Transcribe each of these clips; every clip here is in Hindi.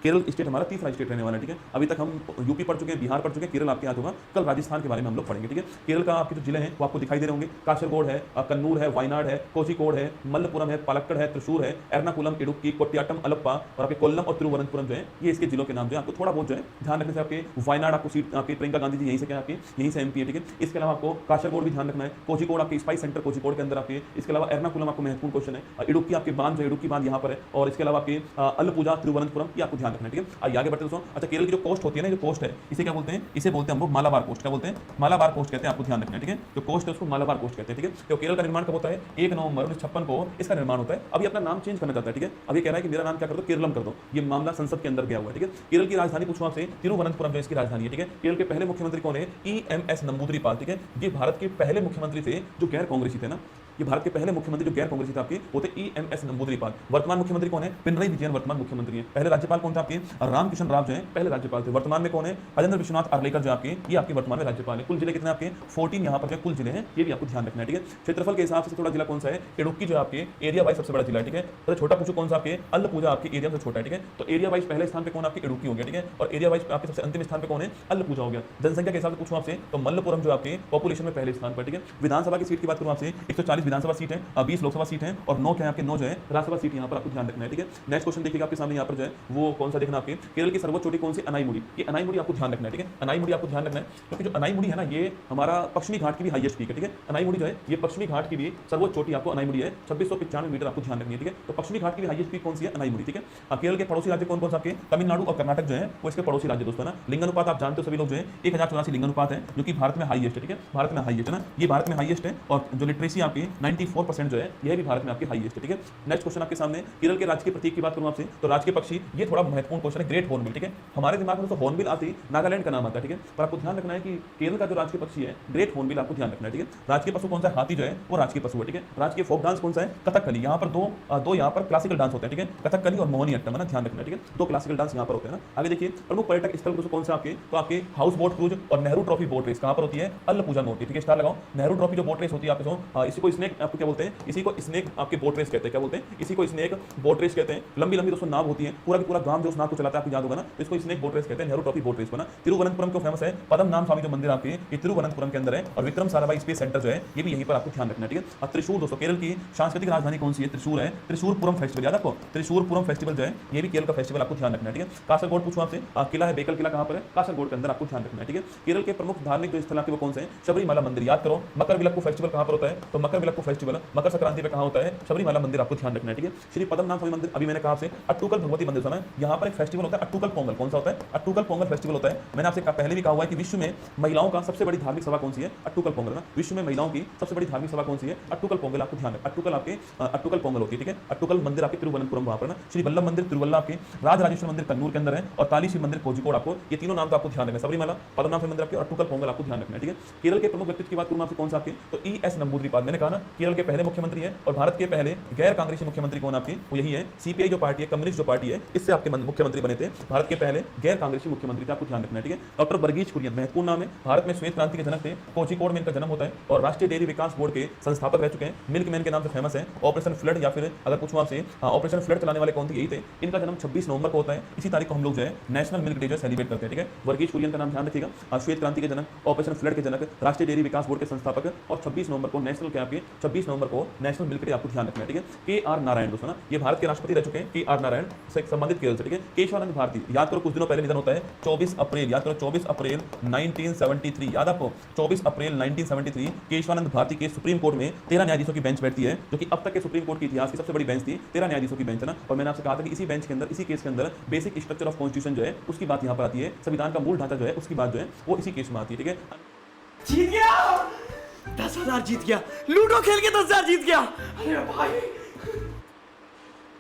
केरल स्टेट हमारा तीसरा स्टेट रहने वाला है, ठीक है। अभी तक हम यूपी पढ़ चुके हैं, बिहार पढ़ चुके हैं, केरल आपके याद होगा। कल राजस्थान के बारे में हम लोग पढ़ेंगे, ठीक है। केरल का आपके जो जिले हैं वो आपको दिखाई दे रहे होंगे, कासरगोड है, कन्नूर है, वायनाड है, कोझिकोड है, मल्लपुरम है, पालक्कड़ है, त्रिशूर है, एर्नाकुलम, इडुक्की, कोट्टियाट्टम, अलप्पा और आपके कोल्लम और तिरुवनंतपुरम जो है ये इसके जिलों के नाम जो है आपको थोड़ा बहुत जो है ध्यान रखने से आपके वायनाड आपको सीट आपकी प्रियंका गांधी जी यहीं से क्या आपकी यहीं से एमपी है, ठीक है। इसके अलावा आपको कासरगोड भी ध्यान रखना है, कोझिकोड आपके स्पाइस सेंटर कोझिकोड के अंदर आपके, इसके अलावा एर्नाकुलम आपको महत्वपूर्ण क्वेश्चन है, इडुक्की आपके बांध जो इडुक्की बांध यहाँ पर है, और इसके अलावा आपके अलपुजा तिरुवनंतपुरम ये आपको ध्यान रखना है, ठीक है। आइए आगे बढ़ते दोस्तों। अच्छा, केरल की जो कोस्ट होती है ना, जो कोस्ट है इसे क्या बोलते हैं, इसे बोलते हैं हम लोग मालाबार कोस्ट, क्या बोलते हैं, मालाबार कोस्ट कहते हैं, आपको ध्यान रखना है, ठीक है। जो कोस्ट है उसको मालाबार कोस्ट कहते हैं, ठीक है। तो केरल का निर्माण कब होता है, 1 नवंबर 1956 को इसका निर्माण होता है। अभी अपना नाम चेंज करना चाहता है, ठीक है। अभी कह रहा है कि मेरा नाम क्या कर दो, केरलम कर दो, ये मामला संसद के अंदर गया हुआ है, ठीक है। केरल की राजधानी पूछूं आपसे, तिरुवनंतपुरम जो इसकी राजधानी है, ठीक है। केरल के पहले मुख्यमंत्री कौन है, EMS नंबूदरी-पाल, ठीक है। ये भारत के पहले मुख्यमंत्री थे जो गैर कांग्रेसी थे ना, ये भारत के पहले मुख्यमंत्री जो गैर कांग्रेसी थे आपके वो थे EMS नंबूदरी-पाल। वर्तमान मुख्यमंत्री कौन है, पिनरई विजयन वर्तमान मुख्यमंत्री हैं। पहले राज्यपाल कौन था आपके, रामकिशन राव जो है पहले राज्यपाल थे। वर्तमान में कौन है, अजेंद्र विश्वनाथ आर्लेकर जो आपके ये आपके वर्तमान में राज्यपाल है। कुल जिले कितने आपके 14 यहाँ पर जो कुल जिले हैं ये भी आपको ध्यान रखना है, ठीक है। क्षेत्रफल के हिसाब से थोड़ा जिला कौन सा है, इडुक्की जो आपके एरिया वाइज सबसे बड़ा जिला है, ठीक है। तो छोटा पूछो कौन सा आपके, अल्लपूजा आपके एरिया से छोटा है, ठीक है। तो एरिया वाइज पहले स्थान पे कौन आपके इडुक्की हो गया, ठीक है। और एरिया वाइज आपके सबसे अंतिम स्थान पे कौन है, अल्लपूजा हो गया। जनसंख्या के हिसाब से पूछूं आपसे तो मल्लपुरम जो आपके पॉपुलेशन में पहले स्थान पर, ठीक है। विधानसभा की सीट की बात करूं आपसे 140 विधानसभा सीट है, 20 लोकसभा सीट है और 9 क्या है आपके 9 जो है राज्यसभा सीट यहाँ पर आपको ध्यान रखना है, ठीक है। नेक्स्ट क्वेश्चन देखिएगा आपके सामने यहाँ पर जो है वो कौन सा देखना आपके, केरल की सर्वोच्च चोटी कौन सी, अनाईमुड़ी। ये अनाईमुड़ी आपको ध्यान रखना है, ठीक है। अनाईमुड़ी आपको ध्यान रखना है क्योंकि जो अनाईमुड़ी है ना ये हमारा पश्चिमी घाट की भी हाईएस्ट पीक है, ठीक है। अनाईमुड़ी जो है ये पश्चिमी घाट की भी सर्वोच्च चोटी आपको अनाईमुड़ी है, 2695 मीटर आपको ध्यान रखनी है, ठीक है। तो पश्चिमी घाट की भी हाईएस्ट पीक कौन सी है, अनाईमुड़ी, ठीक है। केरल के पड़ोसी राज्य कौन कौन सा आपके, तमिलनाडु और कर्नाटक जो है वो इसके पड़ोसी राज्य दोस्तों ना। लिंगानुपात आप जानते हो सभी लोग जो है 1084 लिंगानुपात है जो कि भारत में हाईएस्ट है, ठीक है। भारत में हाईएस्ट है ना, ये भारत में हाईएस्ट है और जो लिटरेसी आपकी 94% जो है यह भी भारत में आपकी हाईएस्ट है, ठीक है। नेक्स्ट क्वेश्चन आपके सामने, केरल के राजकीय प्रतीक की बात करूं आपसे तो राजकीय पक्षी ये थोड़ा महत्वपूर्ण क्वेश्चन है, ग्रेट हॉर्नबिल, ठीक है। हमारे दिमाग में तो हॉर्नबिल आती है, नागालैंड का नाम आता है, ठीक है। पर आपको ध्यान रखना है कि केरल का जो राजकीय पक्षी है ग्रेट हॉर्नबिल आपको ध्यान रखना है, ठीक है। राजकीय पशु कौन सा है, हाथी जो है वो राजकीय पशु है, ठीक है। राजकीय फोक डांस कौन सा है, कथकली। यहाँ पर दो यहाँ पर क्लासिकल डांस होते हैं, ठीक है, कथकली और मोहिनीअट्टम, है ना, ध्यान रखना है, ठीक है। दो क्लासिकल डांस यहाँ पर होते हैं ना। आगे देखिए, प्रमुख पर्यटक स्थल कौन सा आपके, तो आपके हाउस बोट क्रूज और नेहरू ट्रॉफी बोट रेस कहाँ पर होती है, अल्लपूजा में होती है, ठीक है। स्टार लगाओ, नेहरू ट्रॉफी जो बोट रेस होती है आपके इसी को स्नेक आपको क्या बोलते हैं, इसी को स्नेक आपके बोट रेस कहते हैं, क्या बोलते हैं, इसी को स्नेक बोट रेस कहते हैं। लंबी लंबी दोस्तों नाव होती है, पूरा की पूरा गांव जो उस नाव को चलाता है आपको याद होगा ना, तो इसको स्नेक बोट रेस कहते हैं, नेहरू ट्रॉफी बोट रेस बना। तिरुवनंतपुरम क्यों फेमस है, पद्मनाभ स्वामी जो मंदिर आपके ये तिरुवनंतपुरम के अंदर है और विक्रम साराभाई स्पेस सेंटर जो है ये भी यहीं पर आपको ध्यान रखना है, ठीक है। त्रिशूर दोस्तों, केरल की सांस्कृतिक राजधानी कौन सी है, त्रिशूर है। त्रिशूरपुरम फेस्टिवल याद आपको, त्रिशूरपुरम फेस्टिवल जो है ये भी केरल का फेस्टिवल आपको ध्यान रखना है, ठीक है। कासरगोड पूछूं आपसे, किला है बेकल किला कहां पर है, कासरगोड के अंदर आपको ध्यान रखना है, ठीक है। केरल के प्रमुख धार्मिक जो स्थल आपके वो कौन से हैं, शबरीमला मंदिर याद करो। मकर विलक्कू फेस्टिवल कहां पर होता है, तो मकर विलक्कू फेस्टिवल मकर संक्रांति पे कहां होता है, शबरीमला मंदिर आपको ध्यान रखना है, ठीक है। श्री पद्मनाभ स्वामी मंदिर, अभी मैंने कहा आपसे अट्टुकल भगवती मंदिर सुना है, यहाँ पर एक फेस्टिवल होता है अट्टुकल पोंगल, कौन सा होता है, अट्टुकल पोंगल फेस्टिवल होता है। मैंने आपसे पहले भी कहा हुआ है कि विश्व में महिलाओं का सबसे बड़ी धार्मिक सभा कौन सी है, अट्टुकल पोंगल ना। विश्व में महिलाओं की सबसे बड़ी धार्मिक सभा कौन सी है, अट्टुकल पोंगल, आपको ध्यान है। अट्टुकल आपके अट्टुकल पोंगल होती है, ठीक है। अट्टुकल मंदिर आपके तिरुवनंतपुरम वहां पर ना। श्री वल्लभ मंदिर तिरुवल्ला आपके, राजराजेश्वर मंदिर कन्नूर के अंदर है और काली शिव मंदिर कोझिकोड, आपको ये तीनों नाम तो आपको ध्यान रखना है। सबरीमला, पद्मनाभ मंदिर आपके और अट्टुकल पोंगल आपको ध्यान रखना है, ठीक है। केरल के प्रमुख व्यक्तित्व की बात करूं आपसे कौन सा आपके, तो ES नंबूदरी-पाल, मैंने कहा ना केरल के पहले मुख्यमंत्री है और भारत के पहले गैर कांग्रेसी मुख्यमंत्री कौन आपके, वो यही है। CPI जो पार्टी है, कम्युनिस्ट जो पार्टी है, इससे आपके मुख्यमंत्री बने थे, भारत के पहले गैर कांग्रेसी मुख्यमंत्री थे, आपको ध्यान रखना है, ठीक है। डॉक्टर वर्गीज कुरियन महत्वपूर्ण नाम है, भारत में श्वेत क्रांति के जनक थे, कोझिकोड में इनका जन्म होता है और राष्ट्रीय डेयरी विकास बोर्ड के संस्थापक रह चुके हैं, मिल्कमैन के नाम से फेमस है। ऑपरेशन फ्लड या फिर अगर पूछूं आपसे ऑपरेशन फ्लड चलाने वाले कौन थे, यही थे। इनका जन्म 26 नवंबर को होता है, इसी तारीख को हम लोग जो है नेशनल मिल्क डे जो सेलिब्रेट करते हैं, ठीक है। वर्गीज कुरियन का नाम ध्यान रखिएगा, श्वेत क्रांति के जनक, ऑपरेशन फ्लड के जनक, राष्ट्रीय डेयरी विकास बोर्ड के संस्थापक और 26 नवंबर को नेशनल क्या आपके 26 नवंबर को नेशनल मिल्क डे आपको ध्यान रखना है, ठीक है। KR नारायण दोस्तों ना, ये भारत के राष्ट्रपति रह चुके हैं, KR नारायण से संबंधित केरल से, ठीक है। केशवानंद भारती याद करो, कुछ दिनों पहले निधन होता है, 24 अप्रैल याद करो, 24 अप्रैल 1973 याद आपको, 24 अप्रैल 1973 केशवानंद भारती के सुप्रीम कोर्ट में 13 न्यायाधीशों की बेंच बैठती है, जो कि अब तक के सुप्रीम कोर्ट के इतिहास की सबसे बड़ी बेंच थी, 13 न्यायाधीशों की बेंच है ना। और मैंने आपसे कहा था कि इसी बेंच के अंदर, इसी केस के अंदर बेसिक स्ट्रक्चर ऑफ कॉन्स्टिट्यूशन जो है उसकी बात यहाँ पर आती है, संविधान का मूल ढांचा जो है उसकी बात जो है वो इसी केस में आती है, ठीक है। जीत गया, 10,000 जीत गया, लूडो खेल के 10,000 जीत गया। अरे भाई,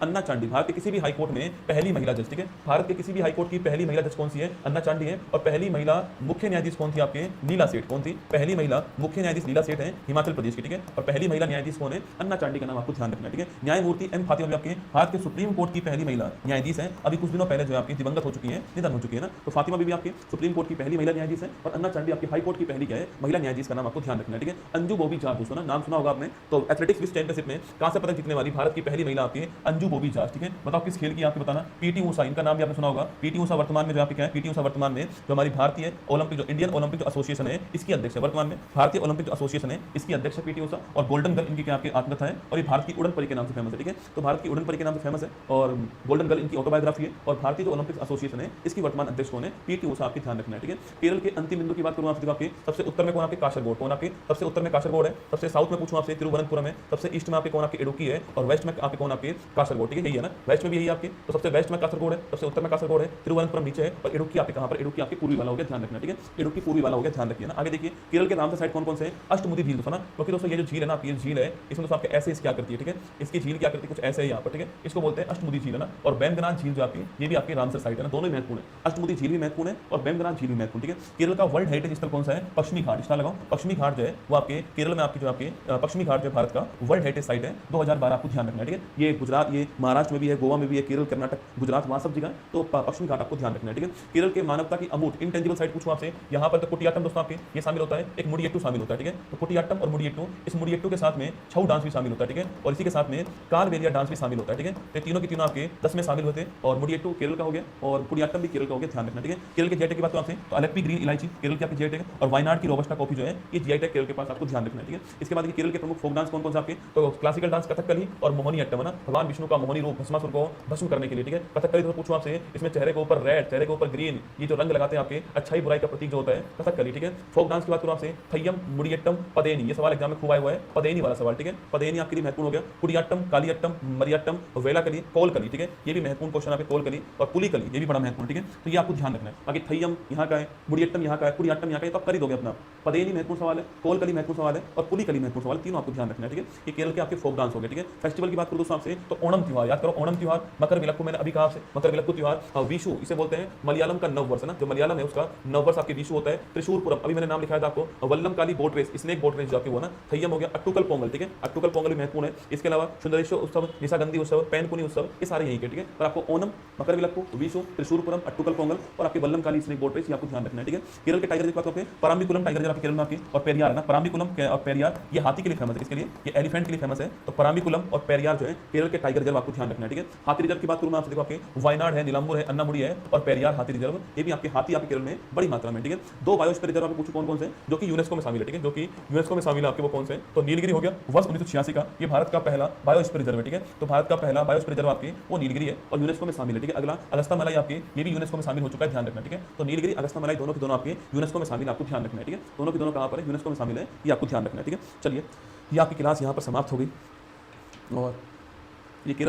अन्ना चांडी भारत के किसी भी हाई कोर्ट में पहली महिला जज, ठीक है। भारत के किसी भी हाई कोर्ट की पहली महिला जज कौन सी है, अन्ना चांडी है। और पहली महिला मुख्य न्यायाधीश कौन थी आपके, नीला सेठ, कौन थी पहली महिला मुख्य न्यायाधीश, नीला सेठ है हिमाचल प्रदेश की, ठीक है। और पहली महिला न्यायाधीश कौन है, अन्ना चांडी का नाम आपको ध्यान रखना है, ठीक है। न्यायमूर्ति M फातिमा भी आपके भारत के सुप्रीम कोर्ट की पहली महिला न्यायाधीश है, अभी कुछ दिनों पहले जो आपकी दिवंगत हो चुकी है, निधन हो चुकी है ना। तो फातिमा भी आपके सुप्रीम कोर्ट की पहली महिला न्यायाधीश है और अन्ना चांडी आपकी हाई कोर्ट की पहली क्या है, महिला न्यायाधीश का नाम आपको ध्यान रखना है, ठीक है। अंजू बॉबी जाट दोस्तों ना, नाम सुना होगा आपने, तो एथलेटिक्स विश्व चैंपियनशिप में कांस्य पदक जीतने वाली भारत की पहली महिला आपकी अंजू बॉबी जॉर्ज, ठीक है। बताओ किस खेल की आपको बताना। पीटी ऊषा, इनका नाम भी आपने सुना होगा। पीटी ऊषा वर्तमान में जो आपके क्या है, पीटी ऊषा वर्तमान में जो हमारी भारतीय ओलंपिक जो इंडियन ओलंपिक जो एसोसिएशन है इसकी अध्यक्ष है। वर्तमान में भारतीय ओलंपिक जो एसोसिएशन है इसकी अध्यक्ष है पीटी ऊषा। और गोल्डन गर्ल इनकी क्या आपकी आत्मकथा है, और ये भारत की उड़न परी के नाम से फेमस है, ठीक है। तो भारत की उड़न परी के नाम से फेमस है और गोल्डन गर्ल इनकी ऑटोबायोग्राफी है। और भारतीय जो ओलंपिक एसोसिएशन है इसकी वर्तमान अध्यक्ष कौन है, पीटी ऊषा, आपकी ध्यान रखना है, ठीक है। केरल के अंतिम बिंदु की बात करूं आपसे, आपके सबसे उत्तर में कौन आपके कासरगोड, कौन आपके सबसे उत्तर में कासरगोड है। सबसे साउथ में पूछूं आपसे तिरुवनंतपुरम है। सबसे ईस्ट में आपके कौन आपके इडुक्की है। और वेस्ट में आपके कौन आपके कासरगोड, ठीक है, यही है ना, वेस्ट में भी यही आपके। तो सबसे वेस्ट में कासरगोड है, सबसे उत्तर में कासरगोड है, तिरुवनंतपुरम नीचे है, और इडुक्की आपके कहां पर, इडुक्की आपके पूर्वी वाला हो गया, ध्यान रखना, ठीक है। इडुक्की पूर्वी वाला हो गया, ध्यान रखिए ना। आगे देखिए केरल के नाम से साइड कौन कौन से हैं, अष्टमुदी झील, दोस्तों ना, क्योंकि दोस्तों ये जो झील है ना, ये झील है इसमें दोस्तों आपके ऐसे क्या करती है, ठीक है। इसकी झील क्या करती है, कुछ ऐसे है यहाँ पर, ठीक है। इसको बोलते हैं अष्टमुदी झील है ना। और बेमगनाथ झील जो आपकी, ये भी आपकी रामसर साइट है ना, दोनों ही महत्वपूर्ण है। अष्टमुदी झील भी महत्वपूर्ण है और बेमगनाथ झील भी महत्वपूर्ण, ठीक है। केरल का वर्ल्ड हेरिटेज स्थल कौन सा है, पश्चिमी घाट, इसका लगाओ। पश्चिमी घाट जो है वो आपके केरल में आपकी जो आपके पश्चिमी घाट जो भारत का वर्ल्ड हेरिटेज साइट है 2012, आपको ध्यान रखना है, ठीक है। ये गुजरात, ये महाराष्ट्र में भी है, गोवा में भी है, केरल, कर्नाटक, गुजरात, वहां सब जगह, तो पश्चिमी घाट आपको ध्यान रखना है, ठीक है। केरल के मानवता की अमूर्त इंटेंजिबल साइट पूछूं आपसे, यहाँ पर तो कुटियाट्टम दोस्तों आपके ये शामिल होता है, एक मुडियट्टू शामिल होता है, ठीक है। तो कुटियाट्टम और मुडियट्टू, इस मुडियट्टू के साथ में छऊ डांस भी शामिल होता है, ठीक है। और इसी के साथ में कालबेलिया डांस भी शामिल होता है, ठीक है। तो तीनों की तीनों आपके 10 में शामिल होते हैं। और मुडियट्टू केरल का हो गया और कुटियाट्टम भी केरल का हो गया, ध्यान रखना, ठीक है। केरल के जीआई की बात करें आपसे तो अलेप्पी ग्रीन इलायची केरल की आपकी जीआई टैग, और वायनाड की रोबस्टा कॉफी जो है ये जीआई टैग केरल के पास, आपको ध्यान रखना है, ठीक है। इसके बाद केरल के प्रमुख फोक डांस कौन कौन से आपके, तो क्लासिकल डांस कथकली और मोहिनी अट्टम है ना, भगवान विष्णु का मोहिनी रूप भस्मासुर को भस्म करने के लिए, ठीक है। कथकली तो पूछूं आपसे, इसमें चेहरे के ऊपर रेड, चेहरे के ऊपर ग्रीन, ये जो रंग लगाते हैं आपके अच्छाई बुराई का प्रतीक जो होता है, कथकली, ठीक है। फोक डांस की बात करूं आपसे, थय्यम, मुडियट्टम, पदेनी, ये सवाल एग्जाम में खूब आया हुआ है, पदेनी वाला सवाल, ठीक है। पदेनी आपके लिए महत्वपूर्ण हो गया। कुडियाट्टम, कालियट्टम, मरियट्टम, वेलाकली, कोलकली, ठीक है, ये भी महत्वपूर्ण क्वेश्चन आपके, कोलकली और पुलिकली, ये भी बड़ा महत्वपूर्ण, ठीक है। तो ये आपको ध्यान रखना है। बाकी थय्यम यहाँ का है, मुडियट्टम यहाँ का है, कुडियाट्टम यहाँ का है, तो आप कर ही दोगे अपना। पदेनी महत्वपूर्ण सवाल है, कोलकली महत्वपूर्ण सवाल है और पुलिकली महत्वपूर्ण सवाल, तीनों आपको ध्यान रखना है, ठीक है। ये केरल के आपके फोक डांस हो गए, ठीक है। फेस्टिवल की बात करूं दोस्तों आपसे तो ओणम त्योहार याद करो, ओणम त्योहार, मकर विलक्कू, मैंने अभी कहा आपसे मकर विलक्कू त्योहार, विशु इसे बोलते हैं मलयालम का नववर्ष है ना, जो मलयालम है उसका नववर्ष आपके विशु होता है। त्रिशूरपुरम, अभी मैंने नाम लिखाया था आपको, Vallamkali boat race, snake boat race जो आपकी वो ना, थय्यम हो गया। अट्टुकल पोंगल, ठीक है, अट्टुकल पोंगल भी महत्वपूर्ण है। इसके अलावा सुंदरेश्वर उत्सव, निशागंधी उत्सव, पैनकुनी उत्सव, ये सारे यही के, ठीक है। पर आपको ओणम, मकर विलक्कू, विशु, त्रिशूरपुरम, अट्टुकल पोंगल और आपके वल्लमकाली स्नेक बोट रेस, ये आपको ध्यान रखना है, ठीक है। केरल के टाइगर की बात करते हैं, पराम्बिकुलम टाइगर आपके केरल में आपकी, और पेरियार है ना, पराम्बिकुलम और पेरियार ये हाथी के लिए फेमस है, इसके लिए ये एलिफेंट के लिए फेमस है। तो पराम्बिकुलम और पेरियार जो है केरल के टाइगर रिजर्व, आपको ध्यान रखना है, ठीक है। हाथी रिजर्व की बात करूं मैं आपसे, देखो आपके वायनाड है, नीलांबूर है, अन्नामुड़ी है और पेरियार हाथी रिजर्व, ये भी आपके हाथी आपके केरल में बड़ी मात्रा में, ठीक है। दो बायोस्फीयर रिजर्व आपको पूछो कौन कौन से जो कि यूनेस्को में शामिल है, ठीक है, जो कि यूनेस्को में शामिल है आपके, वो कौन से, तो नीलगिरी हो गया, वर्ष 1986 का, ये भारत का पहला बायोस्फीयर रिजर्व है, ठीक है। तो भारत का पहला बायोस्फीयर रिजर्व आपकी वो नीलगिरी है और यूनेस्को में शामिल है, ठीक है। अगला अगस्ता मलाई आपकी, ये भी यूनेस्को में शामिल हो चुका है, ध्यान रखना, ठीक है। तो नीलगिरी, अगस्ता मलाई दोनों के दोनों आपके यूनेस्को में शामिल, आपको ध्यान रखना है, ठीक है। दोनों के दोनों कहां पर है, यूनेस्को में शामिल है, ये आपको ध्यान रखना है, ठीक है। चलिए ये आपकी क्लास यहाँ पर समाप्त हो गई और